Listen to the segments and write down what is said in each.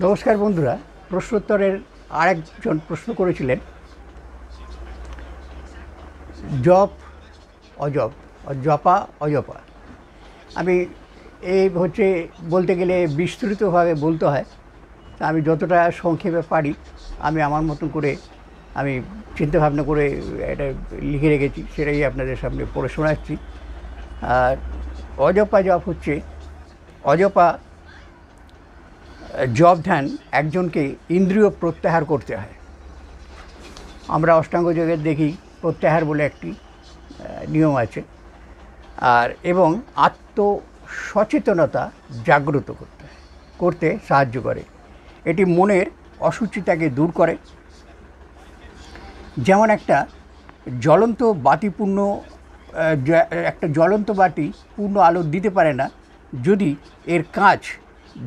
নমস্কার বন্ধুরা, প্রশ্নোত্তরের আরেকজন প্রশ্ন করেছিলেন জপ অজপ, জপা অজপা। আমি এই হচ্ছে বলতে গেলে বিস্তৃতভাবে বলতে হয়, তা আমি যতটা সংক্ষেপে পারি আমি আমার মতন করে আমি চিন্তাভাবনা করে এটা লিখে রেখেছি, সেটাই আপনাদের সামনে পড়ে শোনাচ্ছি। আর অজপা জপ হচ্ছে, অজপা জপ ধ্যান একজনকে ইন্দ্রিয় প্রত্যাহার করতে হয়। আমরা অষ্টাঙ্গ যোগের দেখি প্রত্যাহার বলে একটি নিয়ম আছে, আর এবং আত্মসচেতনতা জাগ্রত করতে সাহায্য করে। এটি মনের অসুচিতাকে দূর করে। যেমন একটা জ্বলন্ত বাতি পূর্ণ আলো দিতে পারে না যদি এর কাঁচ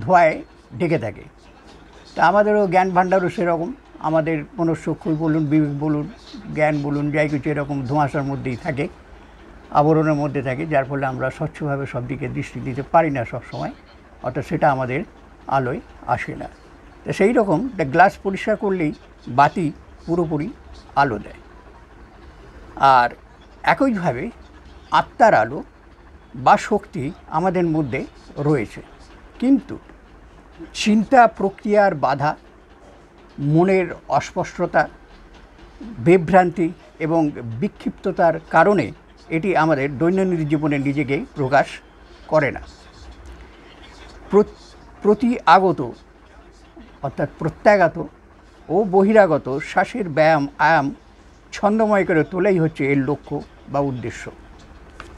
ধোঁয়ায় ঢেকে থাকে। তা আমাদেরও জ্ঞান ভাণ্ডারও সেরকম, আমাদের মনঃচক্ষু বলুন, বিবেক বলুন, জ্ঞান বলুন, যাই কিছু এরকম ধোঁয়াশার মধ্যেই থাকে, আবরণের মধ্যে থাকে, যার ফলে আমরা স্বচ্ছভাবে সব দিকে দৃষ্টি দিতে পারি না সবসময়, অর্থাৎ সেটা আমাদের আলোয় আসে না। তো সেই রকম গ্লাস পরিষ্কার করলেই বাতি পুরোপুরি আলো দেয়। আর একইভাবে আত্মার আলো বা শক্তি আমাদের মধ্যে রয়েছে, কিন্তু চিন্তা প্রক্রিয়ার বাধা, মনের অস্পষ্টতা, বিভ্রান্তি এবং বিক্ষিপ্ততার কারণে এটি আমাদের দৈনন্দিন জীবনে নিজেকে প্রকাশ করে না। প্রত্যাগত ও বহিরাগত শ্বাসের আয়াম ছন্দময় করে তোলাই হচ্ছে এর লক্ষ্য বা উদ্দেশ্য।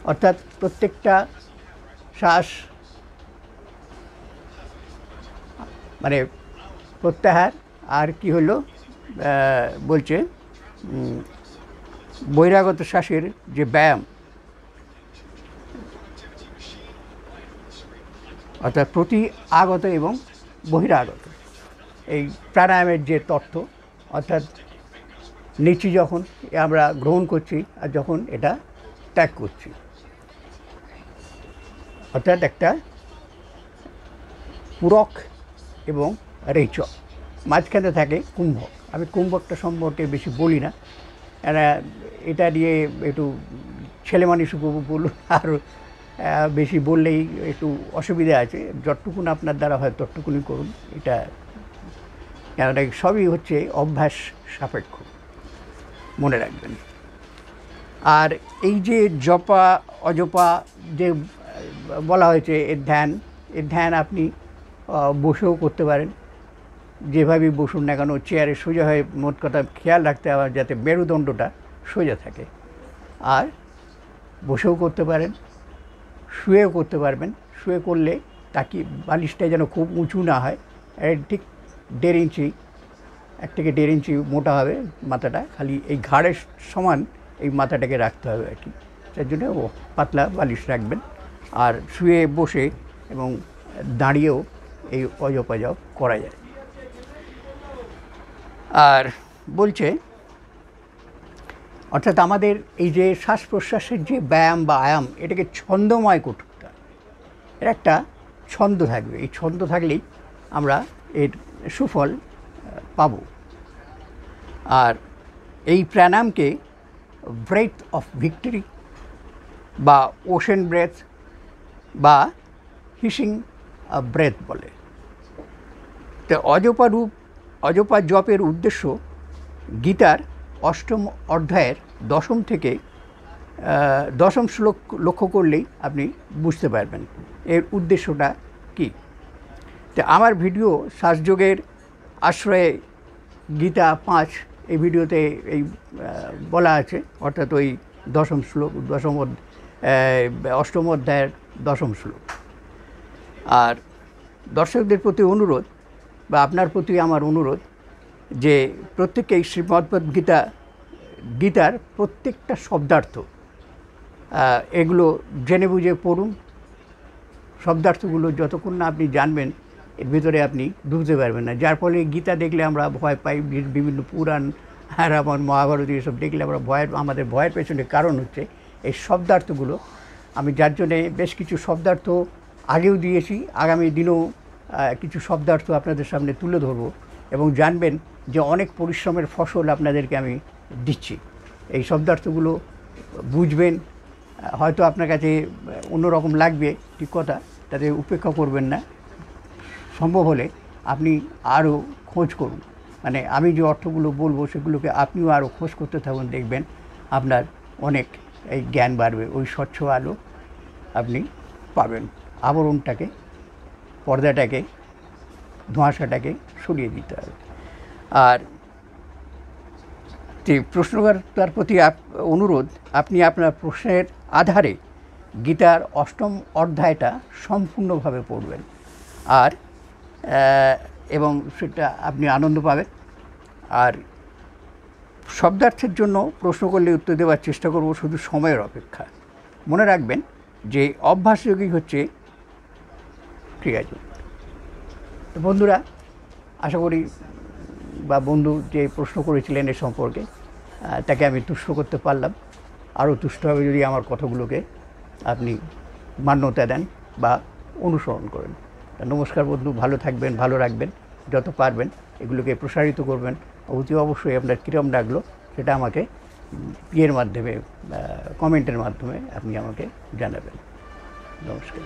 অর্থাৎ প্রত্যেকটা শ্বাস মানে প্রত্যাহার, আর কি হলো বলছে বহিরাগত শ্বাসের যে ব্যায়াম, অর্থাৎ প্রতি আগত এবং বহিরাগত এই প্রাণায়ামের যে তত্ত্ব, অর্থাৎ নিচ্ছি যখন আমরা গ্রহণ করছি আর যখন এটা ত্যাগ করছি, অর্থাৎ একটা পূরক এবং রেচক, মাঝখানে থাকে কুম্ভক। আমি কুম্ভকটা সম্পর্কে বেশি বলি না, এটা নিয়ে একটু ছেলে মানুষ বলুন, আর বেশি বললেই একটু অসুবিধা আছে। যতটুকুন আপনার দ্বারা হয় ততটুকুনই করুন, এটা কেননা সবই হচ্ছে অভ্যাস সাপেক্ষ, মনে রাখবেন। আর এই যে জপা অজপা যে বলা হয়েছে, এর ধ্যান আপনি বসেও করতে পারেন, যেভাবেই বসুন না কেন, চেয়ারে সোজা হয়ে, মোট কথা খেয়াল রাখতে হবে যাতে মেরুদণ্ডটা সোজা থাকে। আর বসেও করতে পারেন, শুয়েও করতে পারবেন। শুয়ে করলে তাকে বালিশটা যেন খুব উঁচু না হয়, ঠিক 1.5 ইঞ্চি, 1 থেকে 1.5 ইঞ্চি মোটা হবে মাথাটা, খালি এই ঘাড়ের সমান এই মাথাটাকে রাখতে হবে আর কি। তার জন্য পাতলা বালিশ রাখবেন। আর শুয়ে, বসে এবং দাঁড়িয়েও এই অজপা জপ করা যায়। আর বলছে, অর্থাৎ আমাদের এই যে শ্বাস প্রশ্বাসের যে ব্যায়াম বা আয়াম, এটাকে ছন্দময় করতে হয়। এর একটা ছন্দ থাকবে, এই ছন্দ থাকলেই আমরা এর সুফল পাব। আর এই প্রাণায়ামকে ব্রেথ অফ ভিক্টরি বা ওশেন ব্রেথ বা হিসিং ব্রেথ বলে। তো অজপা জপের উদ্দেশ্য গীতার 8ম অধ্যায়ের 10ম থেকে 10ম শ্লোক লক্ষ্য করলেই আপনি বুঝতে পারবেন এর উদ্দেশ্যটা কী। তো আমার ভিডিও শ্বাসযোগের আশ্রয়ে গীতা 5, এই ভিডিওতে এই বলা আছে, অর্থাৎ ওই 10ম শ্লোক, 8ম অধ্যায়ের 10ম শ্লোক। আর দর্শকদের প্রতি অনুরোধ, বা আপনার প্রতি আমার অনুরোধ, যে প্রত্যেকেই গীতার প্রত্যেকটা শব্দার্থ এগুলো জেনে বুঝে পড়ুন। শব্দার্থগুলো যতক্ষণ না আপনি জানবেন, এর ভিতরে আপনি ঢুকতে পারবেন না। যার ফলে গীতা দেখলে আমরা ভয় পাই, বিভিন্ন পুরাণ, রামায়ণ, মহাভারত এসব দেখলে আমরা আমাদের ভয়ের পেছনে কারণ হচ্ছে এই শব্দার্থগুলো। আমি যার জন্যে বেশ কিছু শব্দার্থ আগেও দিয়েছি, আগামী দিনেও কিছু শব্দার্থ আপনাদের সামনে তুলে ধরবো এবং জানবেন যে অনেক পরিশ্রমের ফসল আপনাদেরকে আমি দিচ্ছি। এই শব্দার্থগুলো বুঝবেন, হয়তো আপনার কাছে অন্যরকম লাগবে, ঠিক কথা, তাতে উপেক্ষা করবেন না। সম্ভব হলে আপনি আরও খোঁজ করুন, মানে আমি যে অর্থগুলো বলবো সেগুলোকে আপনিও আরও খোঁজ করতে থাকুন, দেখবেন আপনার অনেক এই জ্ঞান বাড়বে। ওই স্বচ্ছ আলো আপনি পাবেন। আবরণটাকে, পর্দাটাকে, ধোঁয়াশাটাকে সরিয়ে দিতে হবে। আর প্রশ্নকর্তার প্রতি অনুরোধ, আপনি আপনার প্রশ্নের আধারে গীতার ৮ম অধ্যায়টা সম্পূর্ণভাবে পড়বেন, আর এবং সেটা আপনি আনন্দ পাবেন। আর শব্দার্থের জন্য প্রশ্ন করলে উত্তর দেওয়ার চেষ্টা করব, শুধু সময়ের অপেক্ষা। মনে রাখবেন যে অভ্যাসযোগী হচ্ছে ক্রিয়াযোগ। তো বন্ধুরা, আশা করি বা বন্ধু যে প্রশ্ন করেছিলেন এ সম্পর্কে তাকে আমি তুষ্ট করতে পারলাম। আরও তুষ্ট হবে যদি আমার কথাগুলোকে আপনি মান্যতা দেন বা অনুসরণ করেন। নমস্কার বন্ধু, ভালো থাকবেন, ভালো রাখবেন, যত পারবেন এগুলোকে প্রসারিত করবেন। অতি অবশ্যই আপনার কীরকম লাগলো সেটা আমাকে ইয়ের মাধ্যমে, কমেন্টের মাধ্যমে আপনি আমাকে জানাবেন। নমস্কার।